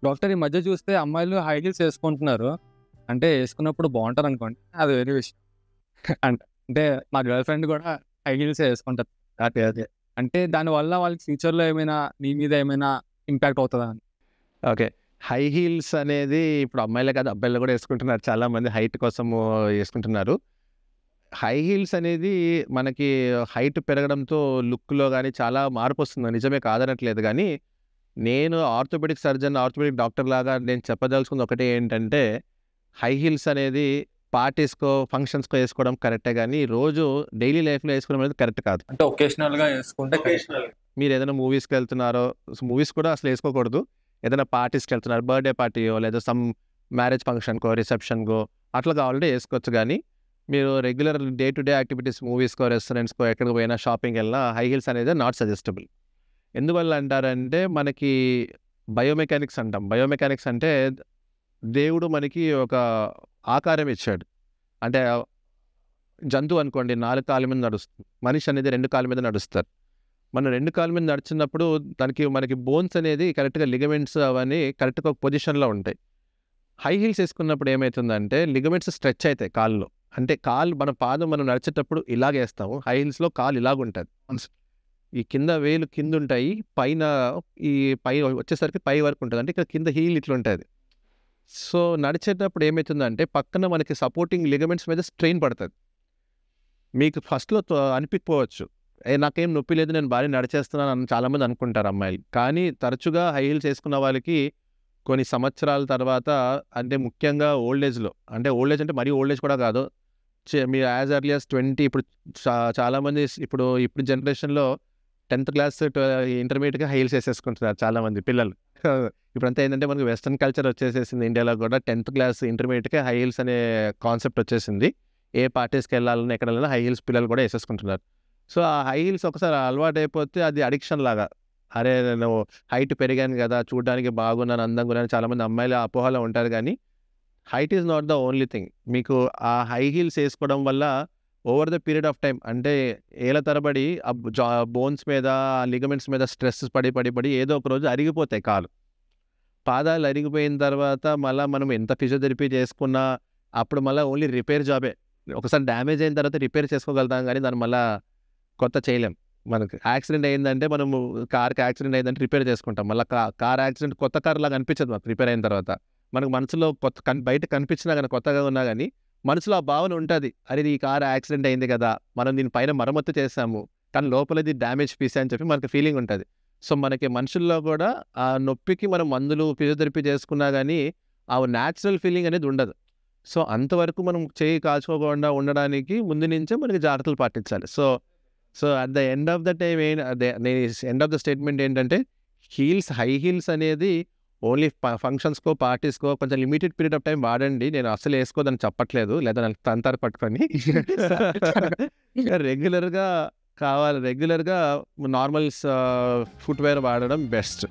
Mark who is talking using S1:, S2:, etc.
S1: Doctor ఈ మధ్య చూస్తే అమ్మాయిలు హై హీల్స్ వేసుకుంటున్నారు. అంటే వేసుకున్నప్పుడు బాగుంటారనుకోండి. అది వేరే విషయం. అంటే మా గర్ల్ ఫ్రెండ్ కూడా హై హీల్సే వేసుకుంటది.
S2: అదే.
S1: అంటే దానివల్ల వాళ్ళకి ఫ్యూచర్‌లో ఏమైనా నీ మీద ఏమైనా ఇంపాక్ట్ అవుతదా అని?
S2: ఓకే. హై హీల్స్ అనేది ఇప్పుడు అమ్మాయిలే కాదు, అబ్బాయిలు కూడా వేసుకుంటున్నారు. చాలామంది హైట్ కోసము వేసుకుంటున్నారు. హై హీల్స్ అనేది మనకి హైట్ పెరగడంతో లుక్‌లో గానీ చాలా మార్పొస్తుంది. నిజమే కాదనట్లేదు గానీ, నేను ఆర్థోపెడిక్ సర్జన్, ఆర్థోపెడిక్ డాక్టర్ లాగా నేను చెప్పదలుచుకుంది ఒకటే ఏంటంటే, హై హీల్స్ అనేది పార్టీస్‌కో, ఫంక్షన్స్‌కో ఏసుకోవడం కరెక్టే గానీ, రోజు డైలీ లైఫ్‌లో ఏసుకోవడం అనేది కరెక్ట్ కాదు.
S1: అంటే ఒకేషనల్‌గా వేసుకుంటే
S2: మీరేదైనా మూవీస్‌కెళ్తున్నారో, మూవీస్ కూడా అసలు ఏసుకోకూడదు. ఏదైనా పార్టీస్‌కెళ్తున్నారు, బర్త్‌డే పార్టీయో లేదా సమ్ మ్యారేజ్ ఫంక్షన్‌కో, రిసెప్షన్‌కో అట్లా కావాలంటే ఏసుకోవచ్చు గానీ, మీరు regular day to day activities మూవీస్‌కో, రెస్టారెంట్స్‌కో ఎక్కడికి పోయినా, షాపింగ్‌కెళ్ళినా హై హీల్స్ అనేది నాట్ సజెస్టబుల్. ఎందువల్ల అంటారంటే, మనకి బయోమెకానిక్స్ అంటాం. బయోమెకానిక్స్ అంటే దేవుడు మనకి ఒక ఆకారం ఇచ్చాడు. అంటే జంతువు అనుకోండి 4 కాళ్ళ మీద నడుస్తుంది. మనిషి అనేది 2 కాళ్ళ మీద నడుస్తారు. మనం 2 కాళ్ళ మీద నడిచినప్పుడు మనకి బోన్స్ అనేది కరెక్ట్‌గా లిగమెంట్స్ అవన్నీ కరెక్ట్‌గా ఒక పొజిషన్‌లో ఉంటాయి. హై హీల్స్ ఏసుకున్నప్పుడు ఏమైతుందంటే లిగమెంట్స్ స్ట్రెచ్ అయితాయి కాళ్ళలో. అంటే మన పాదం మనం నడిచేటప్పుడు ఇలాగేస్తాము. హై హీల్స్‌లో కాలు ఇలాగుంటది. ఈ కింద వేలు కిందుంటాయి. పైన ఈ పై వచ్చేసరికి పై వరకు ఉంటది. అంటే ఇక్కడ కింద హీల్ ఇట్లుంటది. సో, నడిచేటప్పుడు ఏమైతుందంటే పక్కన మనకి సపోర్టింగ్ లిగమెంట్స్ మీద స్ట్రెయిన్ పడతది. మీకు ఫస్ట్‌లో అనిపియకపోవచ్చు. నాకేం నొప్పి లేదు, నేను బాగానే నడిచేస్తున్నాను అని చాలామంది అనుకుంటారు అమ్మాయిలు. కానీ తరచుగా హై హీల్స్ ఏసుకున్న వాళ్ళకి కొన్ని సంవత్సరాల తర్వాత, అంటే ముఖ్యంగా ఓల్డ్ ఏజ్‌లో, అంటే ఓల్డ్ ఏజ్ అంటే మరీ ఓల్డ్ ఏజ్ కూడా కాదు. మీరు యాజ్ ఎర్లీ యాస్ 20 ఇప్పుడు చాలామంది ఇప్పుడు జనరేషన్‌లో 10th క్లాస్ ఇంటర్మీడియేట్‌గా హై హీల్స్ ఏసేసుకుంటున్నారు చాలామంది పిల్లలు. ఇప్పుడంతా ఏంటంటే మనకి వెస్టర్న్ కల్చర్ వచ్చేసేసింది ఇండియాలో కూడా. 10th క్లాస్ ఇంటర్మీడియేట్‌కే హై హీల్స్ అనే కాన్సెప్ట్ వచ్చేసింది. ఏ పార్టీస్‌కెళ్ళాలన్నా ఎక్కడెళ్ళినా హై హీల్స్ పిల్లలు కూడా ఏసేసుకుంటున్నారు. సో, ఆ హై హీల్స్ ఒకసారి అలవాటైపోతే అది అడిక్షన్ లాగా. అరే! నేను హైట్ పెరిగాను కదా, చూడడానికి బాగున్నాను, అందంగా ఉన్నాను, చాలామంది అమ్మాయిలు అపోహలో ఉంటారు కానీ, height is not the only thing. మీకు ఆ హై హీల్స్ ఏసుకోవడం వల్ల over the period of time, అంటే ఏళ్ల తరబడి బోన్స్ మీద, లిగమెంట్స్ మీద స్ట్రెస్ పడి ఏదో ఒక రోజు అరిగిపోతాయి కాలు. పాదాలు అరిగిపోయిన తర్వాత మళ్ళా మనం ఎంత ఫిజియోథెరపీ చేసుకున్నా అప్పుడు మళ్ళీ ఓన్లీ రిపేర్ జాబే. ఒకసారి డ్యామేజ్ అయిన తర్వాత రిపేర్ చేసుకోగలుగుతాం కానీ దాన్ని మళ్ళా కొత్త చేయలేం. మనకు యాక్సిడెంట్ అయిందంటే మనము కార్‌కి యాక్సిడెంట్ అయిందంటే రిపేర్ చేసుకుంటాం. మళ్ళీ కార్ యాక్సిడెంట్ కొత్త కార్ లాగా అనిపించదు మాకు రిపేర్ అయిన తర్వాత. మనకు మనసులో బయట కనిపించినా కానీ, కొత్తగా ఉన్నా కానీ మనసులో ఆ భావన ఉంటుంది. అరే! ఈ కార్ యాక్సిడెంట్ అయింది కదా, మనం దీని పైన మరమ్మతు చేసాము, కానీ లోపల ఇది డ్యామేజ్ పీసే అని చెప్పి మనకి ఫీలింగ్ ఉంటుంది. సో, మనకి మనుషుల్లో కూడా ఆ నొప్పికి మనం మందులు, ఫిజియోథెరపీ చేసుకున్నా కానీ ఆ న్యాచురల్ ఫీలింగ్ అనేది ఉండదు. సో, అంతవరకు మనం చేయి కాల్చుకోకుండా ఉండడానికి ముందు నుంచే మనకి జాగ్రత్తలు పాటించాలి. So at the end of the time end of the statement ఏంటంటే, హై హీల్స్ అనేది ఓన్లీ ఫంక్షన్స్‌కో, పార్టీస్‌కో కొంచెం లిమిటెడ్ పీరియడ్ ఆఫ్ టైమ్ వాడండి. నేను అస్సలు ఏసుకోవద్దని చెప్పట్లేదు. లేదా నన్ను తంతారు పట్టుకొని. రెగ్యులర్‌గా రెగ్యులర్‌గా నార్మల్ ఫుట్‌వేర్ వాడడం బెస్ట్.